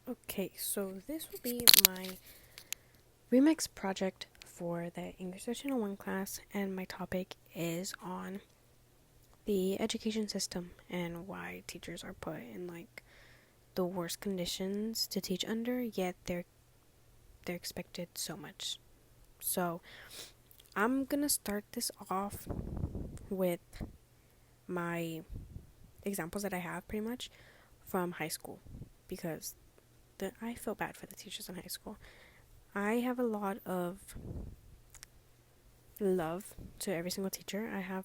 Okay, so this will be my remix project for the English 1301 class, and my topic is on the education system and why teachers are put in like the worst conditions to teach under, yet they're expected so much. So I'm gonna start this off with my examples that I have pretty much from high school, because I feel bad for the teachers in high school. I have a lot of love to every single teacher. I have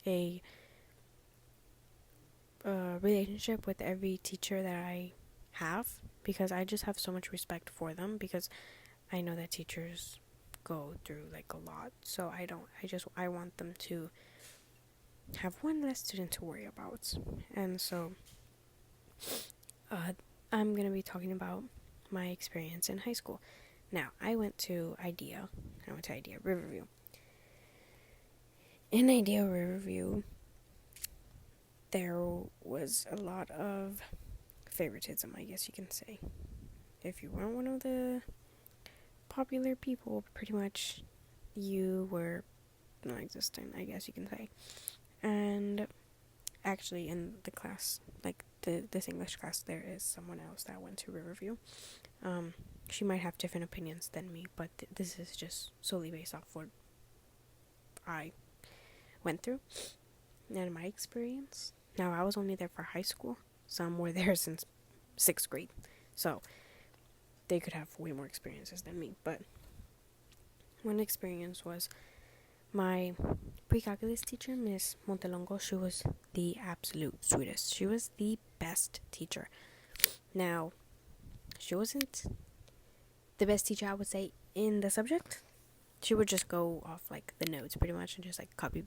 a relationship with every teacher that I have, because I just have so much respect for them, because I know that teachers go through like a lot. So I want them to have one less student to worry about. And so uh, I'm going to be talking about my experience in high school. Now, I went to IDEA Riverview. In IDEA Riverview, there was a lot of favoritism, I guess you can say. If you weren't one of the popular people, pretty much you were non existent, I guess you can say. And actually, in the class, like this English class, there is someone else that went to Riverview. She might have different opinions than me, but this is just solely based off what I went through and my experience. Now, I was only there for high school. Some were there since 6th grade. So, they could have way more experiences than me. But one experience was my pre-calculus teacher, Miss Montelongo. She was the absolute sweetest. She was the best teacher. Now, she wasn't the best teacher, I would say, in the subject. She would just go off like the notes pretty much and just like copy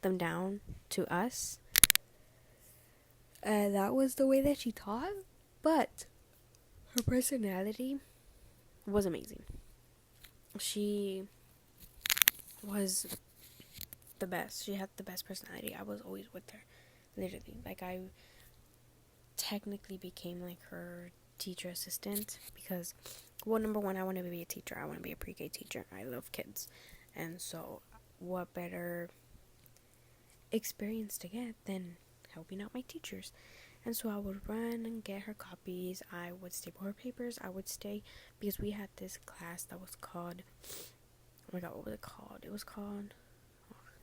them down to us. That was the way that she taught, but her personality was amazing. She was the best. She had the best personality. I was always with her, literally. Like, I technically became like her teacher assistant, because, well, number one, I want to be a teacher. I want to be a pre-K teacher. I love kids, and so what better experience to get than helping out my teachers? And so I would run and get her copies. I would staple her papers. I would stay, because we had this class that was called, oh my god, what was it called? It was called,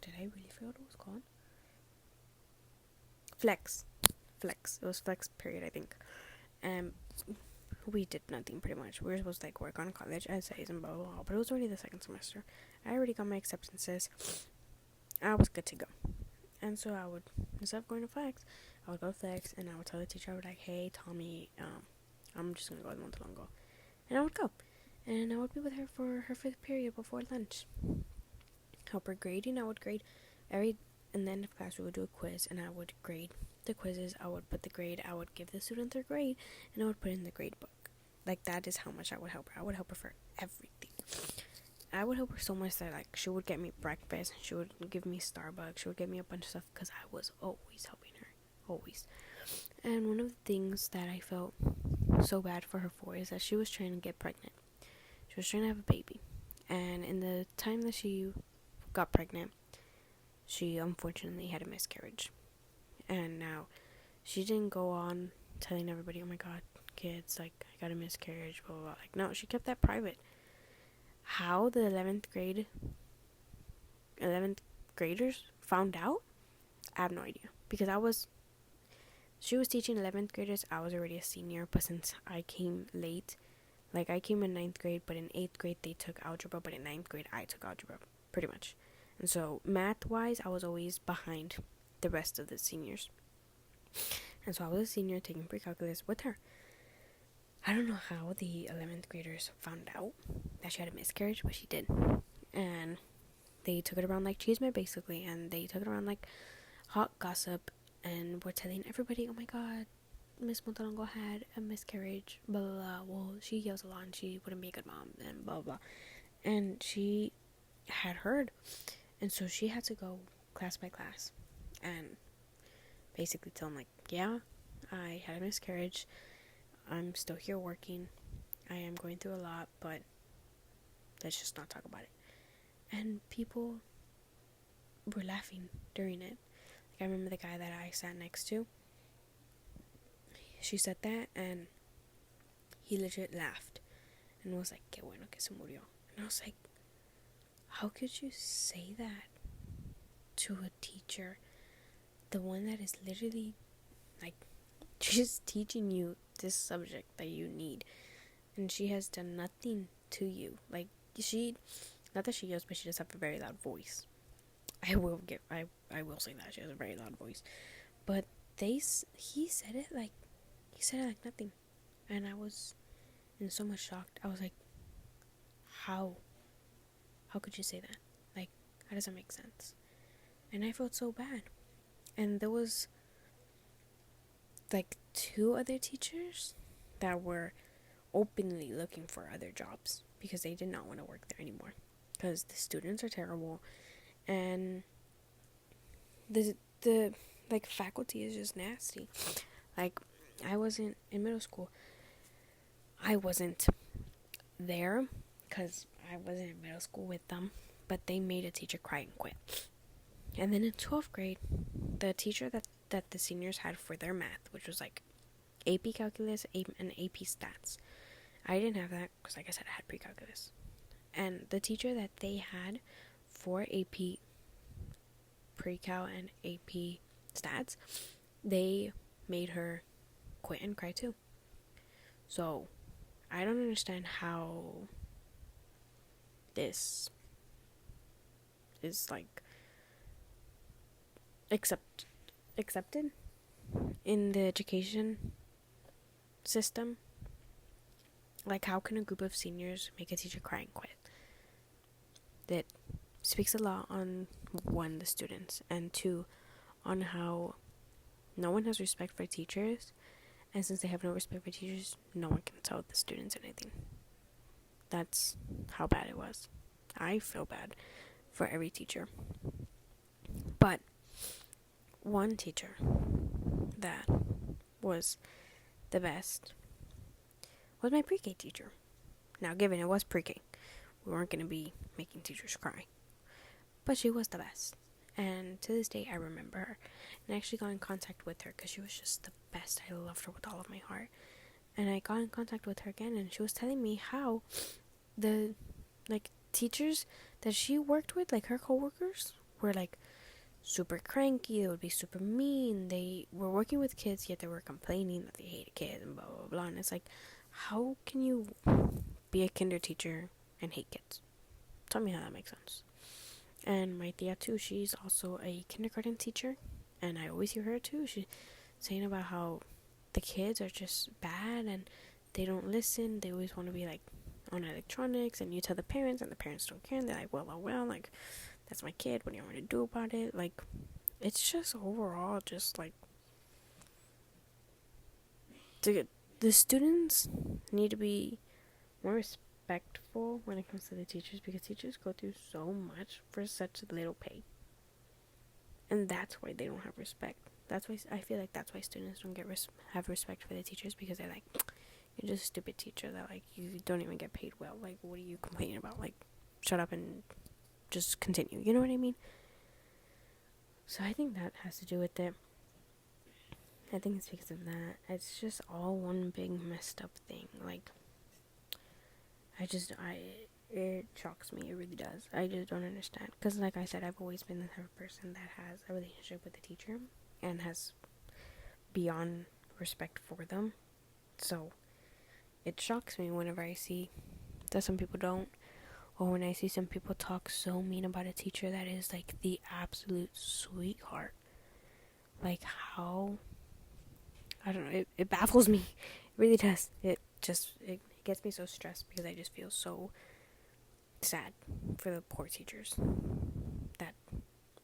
did I really forget what it was called? Flex. It was flex period, I think. And we did nothing pretty much. We were supposed to like work on college essays and blah blah blah. But it was already the second semester. I already got my acceptances. I was good to go. And so I would, instead of going to flex, I would go to flex, and I would tell the teacher, I would like, hey Tommy, I'm just gonna go to Montelongo. And I would go. And I would be with her for her 5th period before lunch. Help her grading. I would grade every, in the end of class we would do a quiz, and I would grade the quizzes. I would put the grade, I would give the student their grade, and I would put it in the grade book. Like, that is how much I would help her. I would help her for everything. I would help her so much that, like, she would get me breakfast, she would give me Starbucks, she would get me a bunch of stuff, because I was always helping her. Always. And one of the things that I felt so bad for her for is that she was trying to get pregnant. She was trying to have a baby. And in the time that she got pregnant, she unfortunately had a miscarriage. And now, she didn't go on telling everybody, oh my god, kids, like, I got a miscarriage, blah blah blah. Like, no, she kept that private. How the 11th graders found out, I have no idea. Because she was teaching 11th graders, I was already a senior, but since I came late, like, I came in 9th grade, but in 8th grade they took algebra, but in 9th grade I took algebra, pretty much. And so, math-wise, I was always behind the rest of the seniors. And so I was a senior taking pre-calculus with her. I don't know how the 11th graders found out that she had a miscarriage, but she did. And they took it around like chisme, basically, and they took it around like hot gossip, and were telling everybody, oh my god, Miss Montalongo had a miscarriage, blah blah blah. Well, she yells a lot and she wouldn't be a good mom, and blah blah. And she had heard, and so she had to go class by class and basically tell them, like, yeah, I had a miscarriage. I'm still here working. I am going through a lot, but let's just not talk about it. And people were laughing during it. Like, I remember the guy that I sat next to. She said that, and he legit laughed and was like, "Qué bueno que se murió." And I was like, how could you say that to a teacher? The one that is literally, like, just teaching you this subject that you need. And she has done nothing to you. Like, not that she yells, but she does have a very loud voice. I will say that she has a very loud voice. But he said it like nothing. And I was in so much shock. I was like, how could you say that? Like, how does that make sense? And I felt so bad. And there was like 2 other teachers that were openly looking for other jobs because they did not want to work there anymore, because the students are terrible, and the like faculty is just nasty. Like, I wasn't in middle school. I wasn't there because I wasn't in middle school with them, but they made a teacher cry and quit. And then in 12th grade, the teacher that the seniors had for their math, which was like AP Calculus and AP Stats. I didn't have that because, like I said, I had pre-calculus. And the teacher that they had for AP Pre-Cal and AP Stats, they made her quit and cry too. So, I don't understand how this is, like, accepted in the education system. Like, how can a group of seniors make a teacher cry and quit? That speaks a lot on, 1, the students, and 2, on how no one has respect for teachers, and since they have no respect for teachers, no one can tell the students anything. That's how bad it was. I feel bad for every teacher. But one teacher that was the best was my pre-K teacher. Now, given it was pre-K, we weren't going to be making teachers cry. But she was the best. And to this day, I remember her. And I actually got in contact with her because she was just the best. I loved her with all of my heart. And I got in contact with her again, and she was telling me how the, like, teachers that she worked with, like her coworkers, were, like, super cranky. They would be super mean. They were working with kids, yet they were complaining that they hated kids and blah, blah, blah. And it's like, how can you be a kinder teacher and hate kids? Tell me how that makes sense. And my tia too, she's also a kindergarten teacher, and I always hear her too. She's saying about how the kids are just bad and they don't listen. They always want to be, like, on electronics, and you tell the parents, and the parents don't care, and they're like, well, like, that's my kid, what do you want me to do about it? Like, it's just overall just, like, the students need to be more respectful when it comes to the teachers, because teachers go through so much for such little pay, and that's why they don't have respect. That's why I feel like that's why students don't have respect for the teachers, because they're like, you're just a stupid teacher that, like, you don't even get paid well. Like, what are you complaining about? Like, shut up and just continue. You know what I mean? So I think that has to do with it. I think it's because of that. It's just all one big messed up thing. Like, it shocks me. It really does. I just don't understand. Because, like I said, I've always been the type of person that has a relationship with the teacher and has beyond respect for them. So it shocks me whenever I see that some people don't, or when I see some people talk so mean about a teacher that is, like, the absolute sweetheart. Like, how, I don't know, it baffles me. It really does. It gets me so stressed, because I just feel so sad for the poor teachers that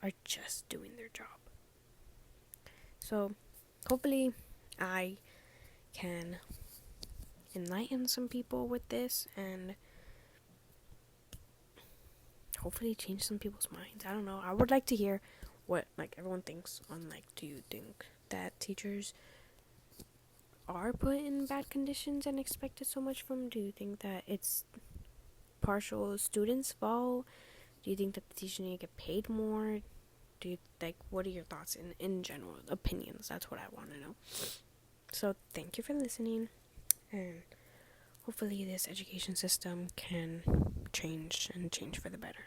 are just doing their job. So hopefully I can enlighten some people with this, and hopefully change some people's minds. I don't know. I would like to hear what, like, everyone thinks on, like, do you think that teachers are put in bad conditions and expected so much from? Do you think that it's partial students' fault? Do you think that the teachers need to get paid more? Do you, like, what are your thoughts in general, opinions? That's what I want to know. So thank you for listening, and hopefully this education system can change and change for the better.